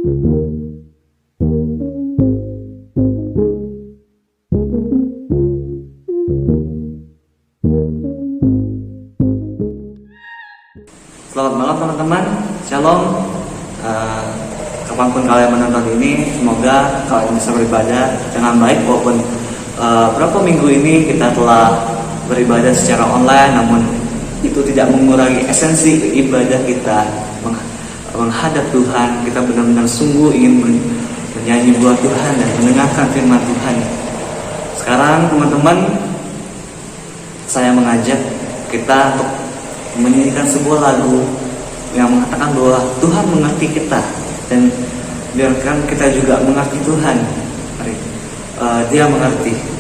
Selamat malam teman-teman, Shalom. Kapanpun kalian menonton ini, semoga kalian bisa beribadah dengan baik. Walaupun berapa minggu ini kita telah beribadah secara online, namun itu tidak mengurangi esensi ibadah kita menghadap Tuhan. Kita benar-benar sungguh ingin menyanyi buat Tuhan dan mendengarkan firman Tuhan. Sekarang teman-teman, saya mengajak kita untuk menyanyikan sebuah lagu yang mengatakan bahwa Tuhan mengerti kita, dan biarkan kita juga mengerti Tuhan. Mari, Dia mengerti.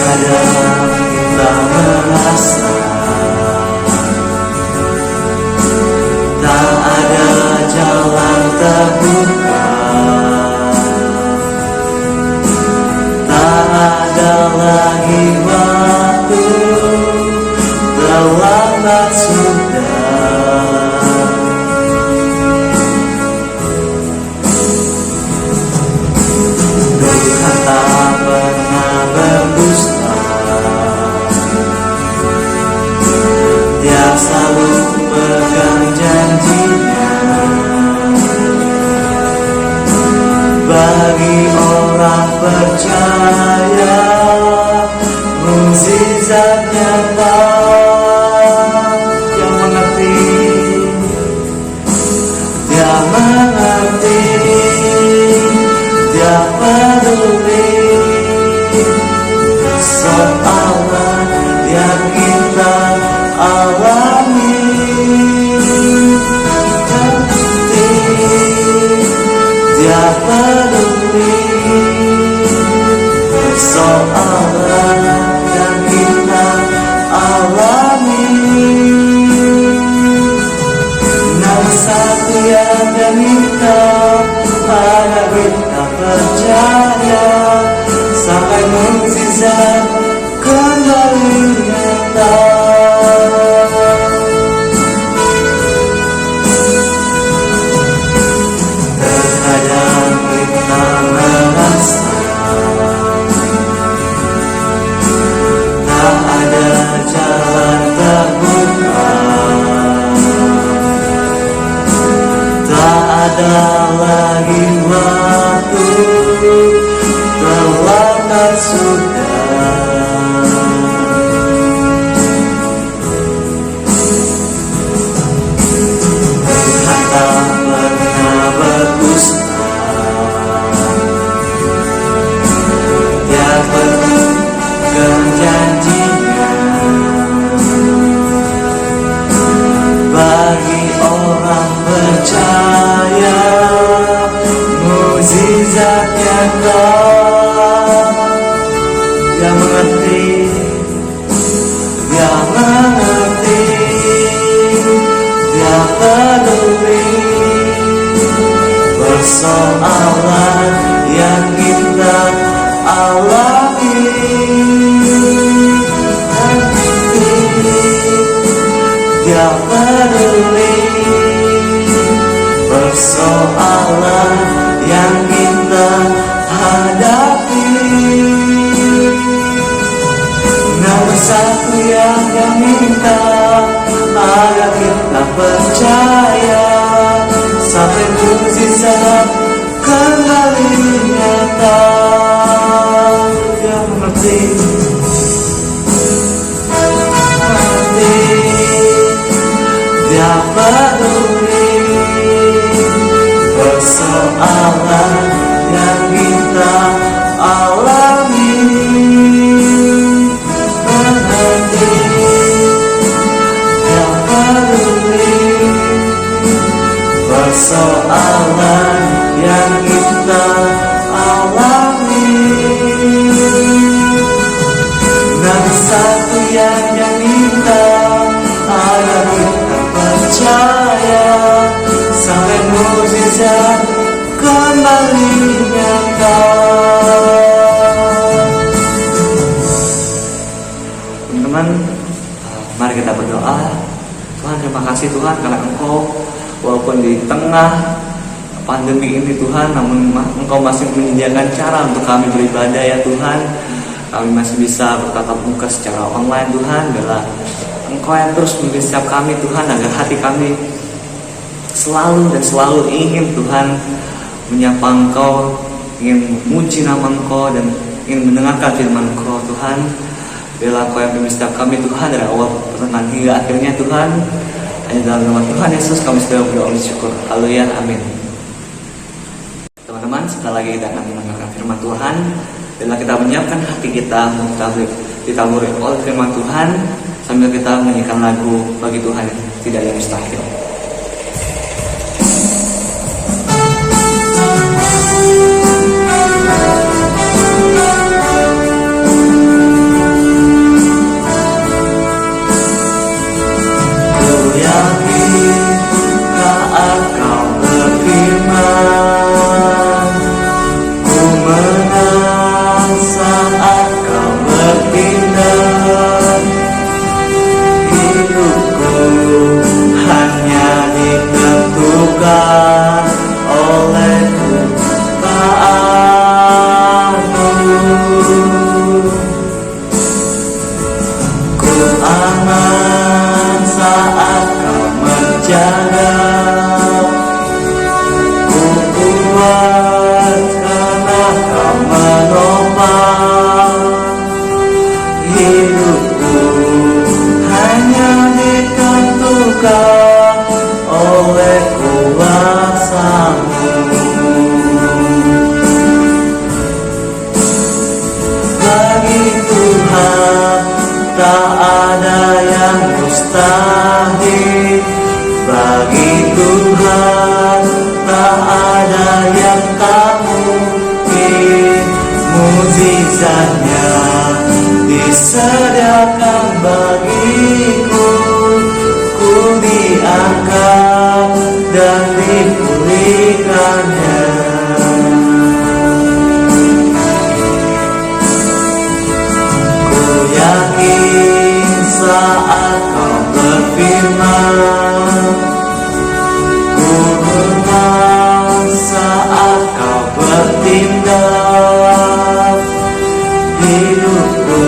Kadang kita merasa tak ada jalan terbuka, tak ada lagi waktu, terlambat sudah. Tuhan tak pernah berdusta, Dia selalu pegang janjinya. Bagi orang percaya, mukjizat nyata. Dia mengerti, Dia mengerti, Dia peduli soal yang kita alami. Dia peduli persoalan yang kita alami. Namun satu yang Dia minta agar kita percaya, sampai mukjizat kembali nyata. Ada lagi waktu, terlambat sudah. Tuhan tak pernah berdusta, Dia pegang janjinya. Bagi orang percaya, mukjizat nyata. Dia mengerti, Dia mengerti, Dia peduli persoalan yang kita alami. Dia peduli persoalan yang kita hadapi. Namun satu yang Dia minta agar kita percaya, sampai mukjizat kembali nyata. Dia mengerti, Dia peduli persoalan yang kita alami. Mengerti, Dia peduli persoalan yang kita alami. terima kasih Tuhan karena Engkau walaupun di tengah pandemi ini Tuhan, namun Engkau masih menyediakan cara untuk kami beribadah ya Tuhan. Kami masih bisa bertatap muka secara online Tuhan. Bila Engkau yang terus memimpin setiap kami Tuhan, agar hati kami selalu dan selalu ingin Tuhan menyapa Engkau, ingin memuji nama Engkau, dan ingin mendengarkan firman Engkau Tuhan. Bila Engkau yang memimpin setiap kami Tuhan, dari awal pertengahan hingga akhirnya Tuhan. Hanya dalam nama Tuhan Yesus kami sudah berdoa bersyukur. Haleluya, amin. Teman-teman, sebentar lagi kita akan mendengarkan firman Tuhan. Bila kita menyiapkan hati kita untuk ditaburi oleh firman Tuhan, sambil kita menyanyikan lagu bagi Tuhan tidak ada yang mustahil. Disediakan bagiku, ku diangkat dan dipulihkannya. Ku yakin saat kau berfirman, ku menang saat kau bertindak. Hidupku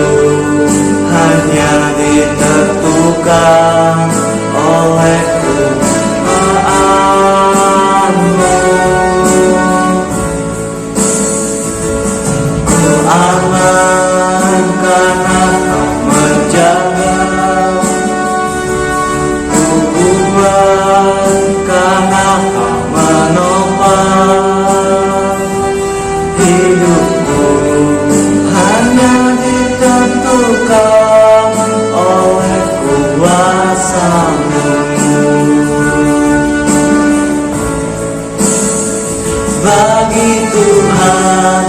hanya ditentukan oleh Tuhanmu. Ku aman karena kau menjaga, ku kuat karena kau menopang. Hidupku hanya ditentukan oleh kuasa-Mu. Bagi Tuhan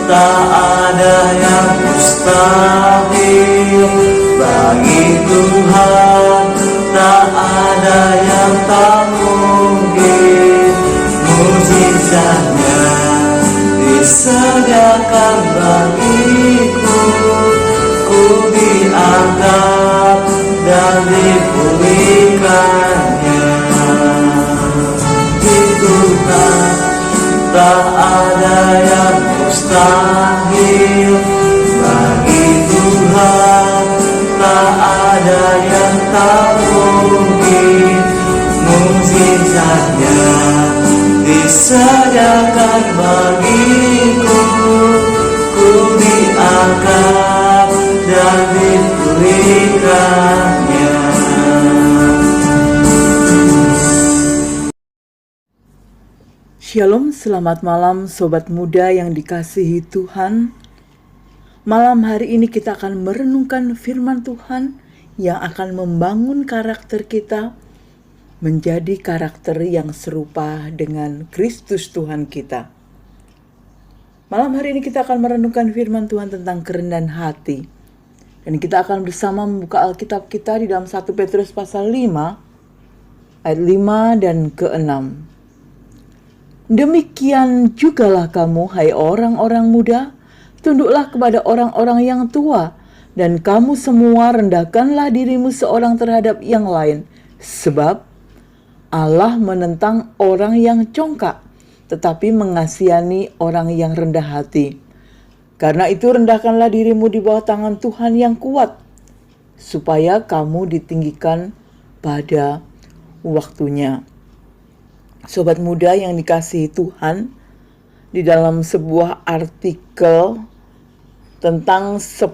tak ada yang mustahil. Bagi Tuhan tak ada yang tak mungkin. Mukjizatnya disediakan bagiku, ku diangkat dan dipulihkannya. Di Tuhan tak ada yang mustahil. Bagi Tuhan tak ada yang tak mungkin. Mukjizatnya disediakan bagiku, ku diangkat dan dipulihkannya. Shalom, selamat malam sobat muda yang dikasihi Tuhan. Malam hari ini kita akan merenungkan firman Tuhan yang akan membangun karakter kita menjadi karakter yang serupa dengan Kristus Tuhan kita. Malam hari ini kita akan merenungkan firman Tuhan tentang kerendahan hati. Dan kita akan bersama membuka Alkitab kita di dalam 1 Petrus pasal 5 ayat 5 dan ke-6. Demikian jugalah kamu, hai orang-orang muda, tunduklah kepada orang-orang yang tua, dan kamu semua rendahkanlah dirimu seorang terhadap yang lain, Sebab Allah menentang orang yang congkak, tetapi mengasihani orang yang rendah hati. Karena itu rendahkanlah dirimu di bawah tangan Tuhan yang kuat, supaya kamu ditinggikan pada waktunya. Sobat muda yang dikasihi Tuhan, di dalam sebuah artikel tentang 10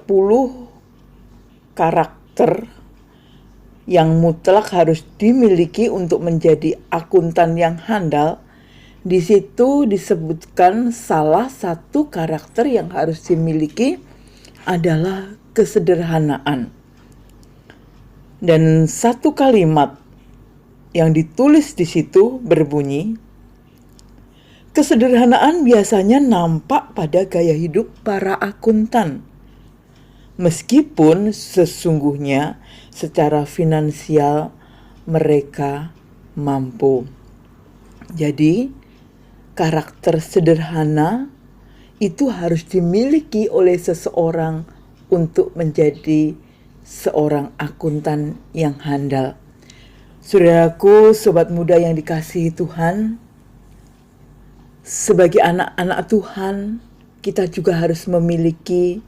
karakter yang mutlak harus dimiliki untuk menjadi akuntan yang handal, di situ disebutkan salah satu karakter yang harus dimiliki adalah kesederhanaan. Dan satu kalimat yang ditulis di situ berbunyi, kesederhanaan biasanya nampak pada gaya hidup para akuntan, meskipun sesungguhnya secara finansial mereka mampu. Jadi, karakter sederhana itu harus dimiliki oleh seseorang untuk menjadi seorang akuntan yang handal. Saudaraku, sobat muda yang dikasihi Tuhan, sebagai anak-anak Tuhan, kita juga harus memiliki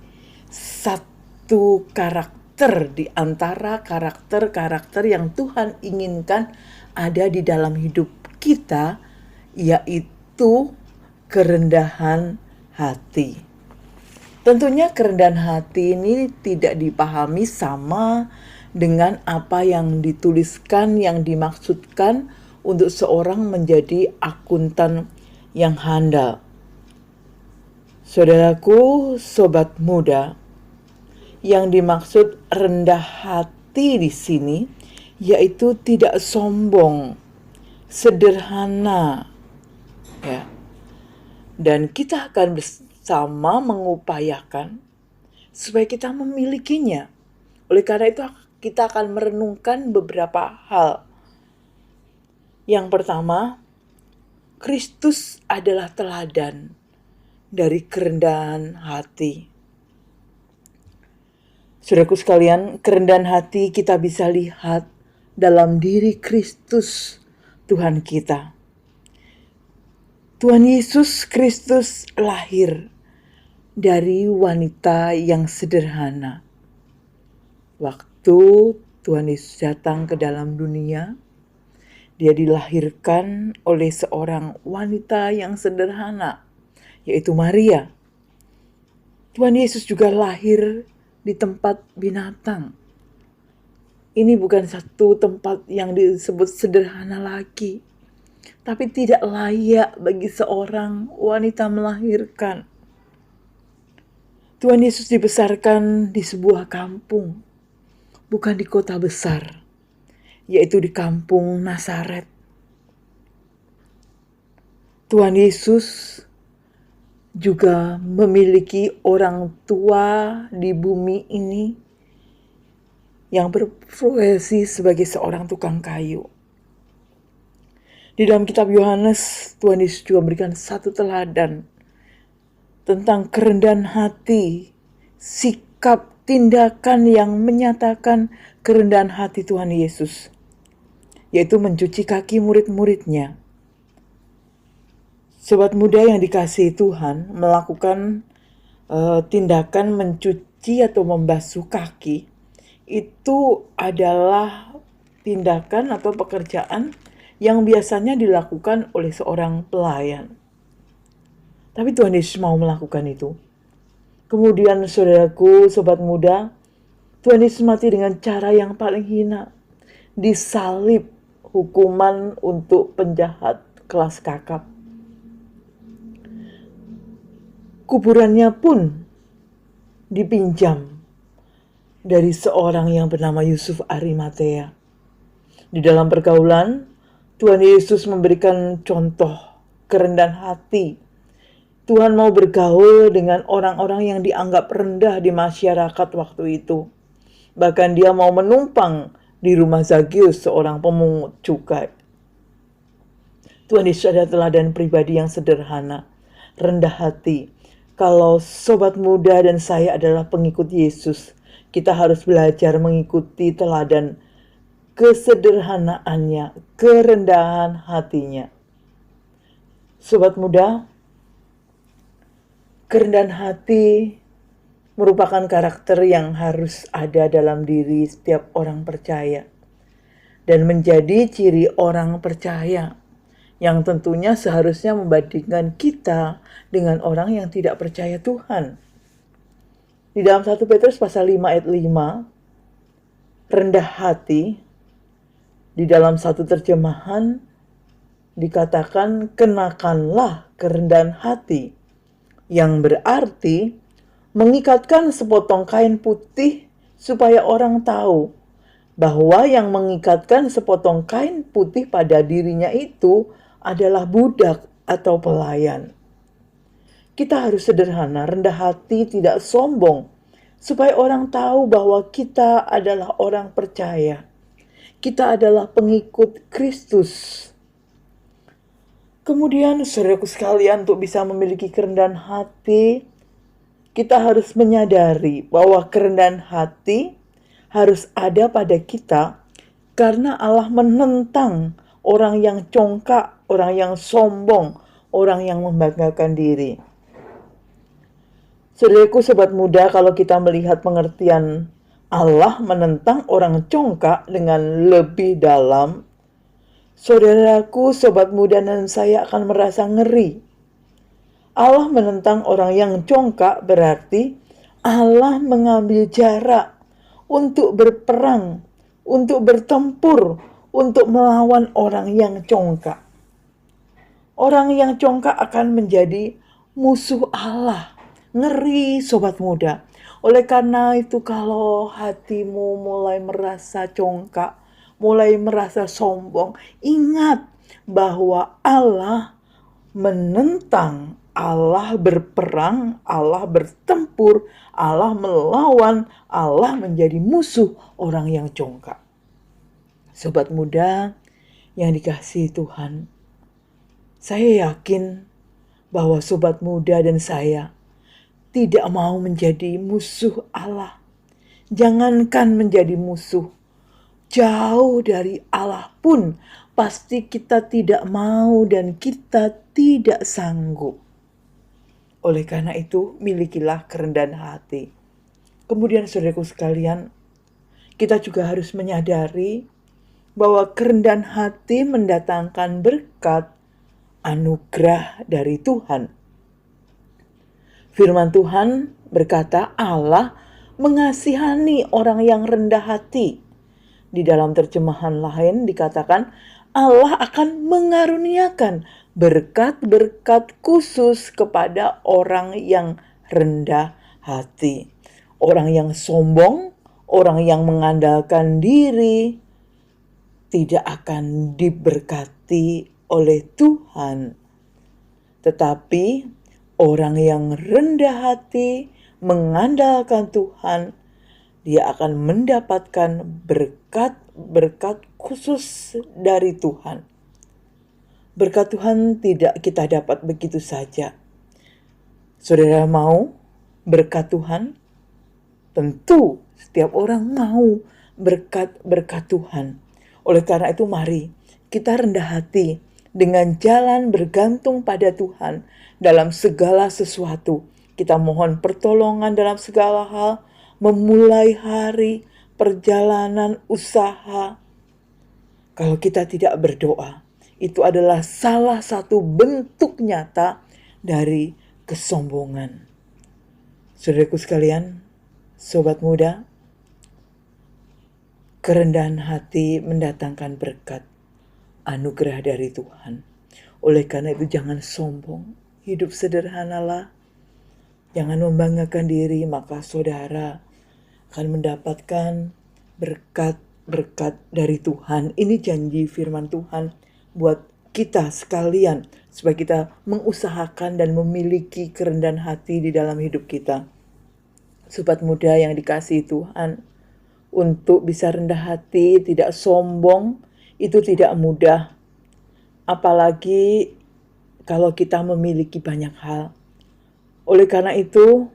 satu karakter di antara karakter-karakter yang Tuhan inginkan ada di dalam hidup kita, yaitu kerendahan hati. Tentunya kerendahan hati ini tidak dipahami sama dengan apa yang dituliskan, yang dimaksudkan untuk seorang menjadi akuntan yang handal. Saudaraku, sobat muda, yang dimaksud rendah hati di sini yaitu tidak sombong, sederhana, ya. Dan kita akan bersama mengupayakan supaya kita memilikinya. Oleh karena itu kita akan merenungkan beberapa hal. Yang pertama, Kristus adalah teladan dari kerendahan hati. Saudaraku sekalian, kerendahan hati kita bisa lihat dalam diri Kristus, Tuhan kita. Tuhan Yesus Kristus lahir dari wanita yang sederhana. Waktu Tuhan Yesus datang ke dalam dunia, Dia dilahirkan oleh seorang wanita yang sederhana, yaitu Maria. Tuhan Yesus juga lahir di tempat binatang. Ini bukan satu tempat yang disebut sederhana lagi, tapi tidak layak bagi seorang wanita melahirkan. Tuhan Yesus dibesarkan di sebuah kampung, bukan di kota besar, yaitu di kampung Nazaret. Tuhan Yesus juga memiliki orang tua di bumi ini yang berprofesi sebagai seorang tukang kayu. Di dalam kitab Yohanes, Tuhan Yesus juga memberikan satu teladan tentang kerendahan hati, sikap tindakan yang menyatakan kerendahan hati Tuhan Yesus, yaitu mencuci kaki murid-muridnya. Sobat muda yang dikasihi Tuhan, melakukan tindakan mencuci atau membasuh kaki itu adalah tindakan atau pekerjaan yang biasanya dilakukan oleh seorang pelayan. Tapi Tuhan Yesus mau melakukan itu. Kemudian saudaraku, sobat muda, Tuhan Yesus mati dengan cara yang paling hina. Disalib, hukuman untuk penjahat kelas kakap. Kuburannya pun dipinjam dari seorang yang bernama Yusuf Arimatea. Di dalam pergaulan, Tuhan Yesus memberikan contoh kerendahan hati. Tuhan mau bergaul dengan orang-orang yang dianggap rendah di masyarakat waktu itu. Bahkan Dia mau menumpang di rumah Zakius, seorang pemungut cukai. Tuhan Yesus adalah teladan pribadi yang sederhana, rendah hati. Kalau sobat muda dan saya adalah pengikut Yesus, kita harus belajar mengikuti teladan kesederhanaannya, kerendahan hatinya. Sobat muda, kerendahan hati merupakan karakter yang harus ada dalam diri setiap orang percaya dan menjadi ciri orang percaya yang tentunya seharusnya membandingkan kita dengan orang yang tidak percaya Tuhan. Di dalam 1 Petrus pasal 5 ayat 5, rendah hati, di dalam satu terjemahan dikatakan kenakanlah kerendahan hati, yang berarti mengikatkan sepotong kain putih supaya orang tahu bahwa yang mengikatkan sepotong kain putih pada dirinya itu adalah budak atau pelayan. Kita harus sederhana, rendah hati, tidak sombong, supaya orang tahu bahwa kita adalah orang percaya. Kita adalah pengikut Kristus. Kemudian, saudaraku sekalian, untuk bisa memiliki kerendahan hati, kita harus menyadari bahwa kerendahan hati harus ada pada kita karena Allah menentang orang yang congkak, orang yang sombong, orang yang membanggakan diri. Saudaraku, sobat muda, kalau kita melihat pengertian Allah menentang orang congkak dengan lebih dalam, saudaraku, sobat muda, dan saya akan merasa ngeri. Allah menentang orang yang congkak berarti Allah mengambil jarak untuk berperang, untuk bertempur, untuk melawan orang yang congkak. Orang yang congkak akan menjadi musuh Allah. Ngeri, sobat muda. Oleh karena itu, kalau hatimu mulai merasa congkak, mulai merasa sombong, ingat bahwa Allah menentang, Allah berperang, Allah bertempur, Allah melawan, Allah menjadi musuh orang yang congkak. Sobat muda yang dikasihi Tuhan, saya yakin bahwa sobat muda dan saya tidak mau menjadi musuh Allah. Jangankan menjadi musuh, jauh dari Allah pun pasti kita tidak mau dan kita tidak sanggup. Oleh karena itu, milikilah kerendahan hati. Kemudian saudaraku sekalian, kita juga harus menyadari bahwa kerendahan hati mendatangkan berkat anugerah dari Tuhan. Firman Tuhan berkata Allah mengasihani orang yang rendah hati. Di dalam terjemahan lain dikatakan Allah akan mengaruniakan berkat-berkat khusus kepada orang yang rendah hati. Orang yang sombong, orang yang mengandalkan diri, tidak akan diberkati oleh Tuhan. Tetapi orang yang rendah hati, mengandalkan Tuhan, dia akan mendapatkan berkat-berkat khusus dari Tuhan. Berkat Tuhan tidak kita dapat begitu saja. Saudara mau berkat Tuhan? Tentu setiap orang mau berkat-berkat Tuhan. Oleh karena itu mari kita rendah hati dengan jalan bergantung pada Tuhan dalam segala sesuatu. Kita mohon pertolongan dalam segala hal, memulai hari, perjalanan, usaha. Kalau kita tidak berdoa, itu adalah salah satu bentuk nyata dari kesombongan. Saudaraku sekalian, sobat muda, kerendahan hati mendatangkan berkat anugerah dari Tuhan. Oleh karena itu jangan sombong, hidup sederhanalah, jangan membanggakan diri, maka saudara akan mendapatkan berkat-berkat dari Tuhan. Ini janji firman Tuhan buat kita sekalian, supaya kita mengusahakan dan memiliki kerendahan hati di dalam hidup kita. Sobat muda yang dikasihi Tuhan, untuk bisa rendah hati, tidak sombong, itu tidak mudah. Apalagi kalau kita memiliki banyak hal. Oleh karena itu,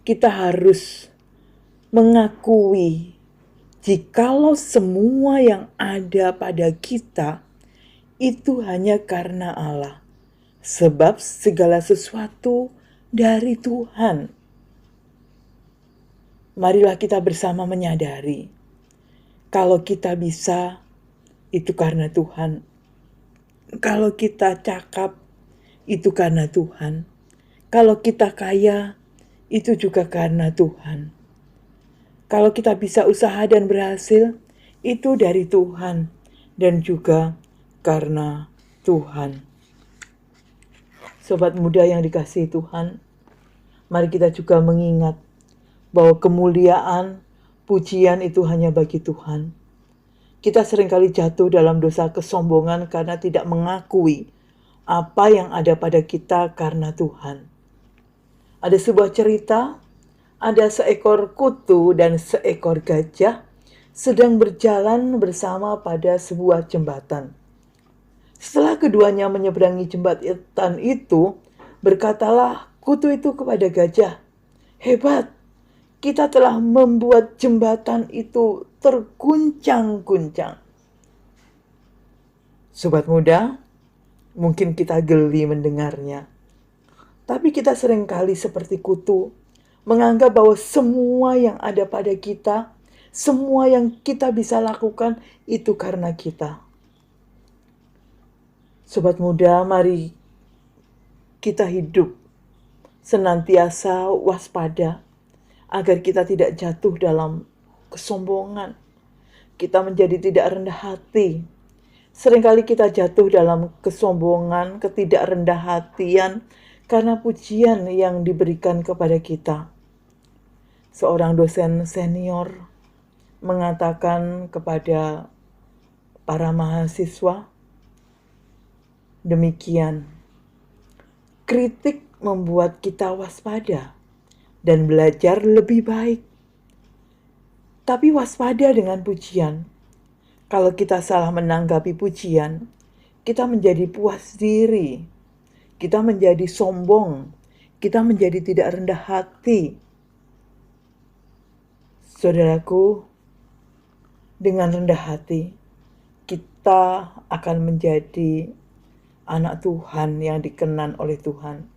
kita harus mengakui Jikalau semua yang ada pada kita itu hanya karena Allah, sebab segala sesuatu dari Tuhan. Marilah kita bersama menyadari, kalau kita bisa, itu karena Tuhan. Kalau kita cakap, itu karena Tuhan. Kalau kita kaya, itu juga karena Tuhan. Kalau kita bisa usaha dan berhasil, itu dari Tuhan dan juga karena Tuhan. Sobat muda yang dikasihi Tuhan, mari kita juga mengingat bahwa kemuliaan, pujian itu hanya bagi Tuhan. Kita seringkali jatuh dalam dosa kesombongan karena tidak mengakui apa yang ada pada kita karena Tuhan. Ada sebuah cerita, ada seekor kutu dan seekor gajah sedang berjalan bersama pada sebuah jembatan. Setelah keduanya menyeberangi jembatan itu, berkatalah kutu itu kepada gajah, "Hebat, kita telah membuat jembatan itu terguncang-guncang." Sobat muda, mungkin kita geli mendengarnya. Tapi kita seringkali seperti kutu, menganggap bahwa semua yang ada pada kita, semua yang kita bisa lakukan itu karena kita. Sobat muda, mari kita hidup senantiasa waspada agar kita tidak jatuh dalam kesombongan. Kita menjadi tidak rendah hati. Seringkali kita jatuh dalam kesombongan, ketidakrendah hatian karena pujian yang diberikan kepada kita. Seorang dosen senior mengatakan kepada para mahasiswa, demikian, kritik membuat kita waspada dan belajar lebih baik. Tapi waspada dengan pujian. Kalau kita salah menanggapi pujian, kita menjadi puas diri, kita menjadi sombong, kita menjadi tidak rendah hati. Saudaraku, dengan rendah hati, kita akan menjadi anak Tuhan yang dikenan oleh Tuhan.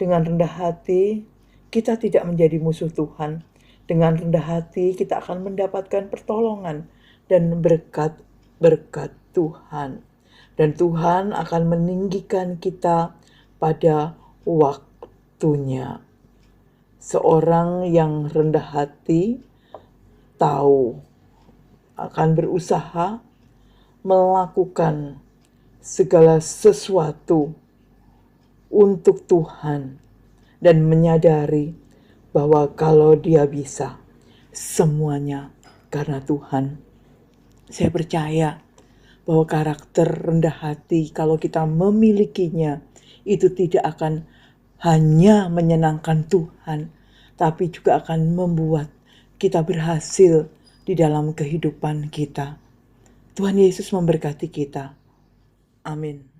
Dengan rendah hati, kita tidak menjadi musuh Tuhan. Dengan rendah hati, kita akan mendapatkan pertolongan dan berkat-berkat Tuhan. Dan Tuhan akan meninggikan kita pada waktunya. Seorang yang rendah hati tahu akan berusaha melakukan segala sesuatu untuk Tuhan dan menyadari bahwa kalau dia bisa, semuanya karena Tuhan. Saya percaya bahwa karakter rendah hati kalau kita memilikinya itu tidak akan hanya menyenangkan Tuhan, tapi juga akan membuat kita berhasil di dalam kehidupan kita. Tuhan Yesus memberkati kita. Amin.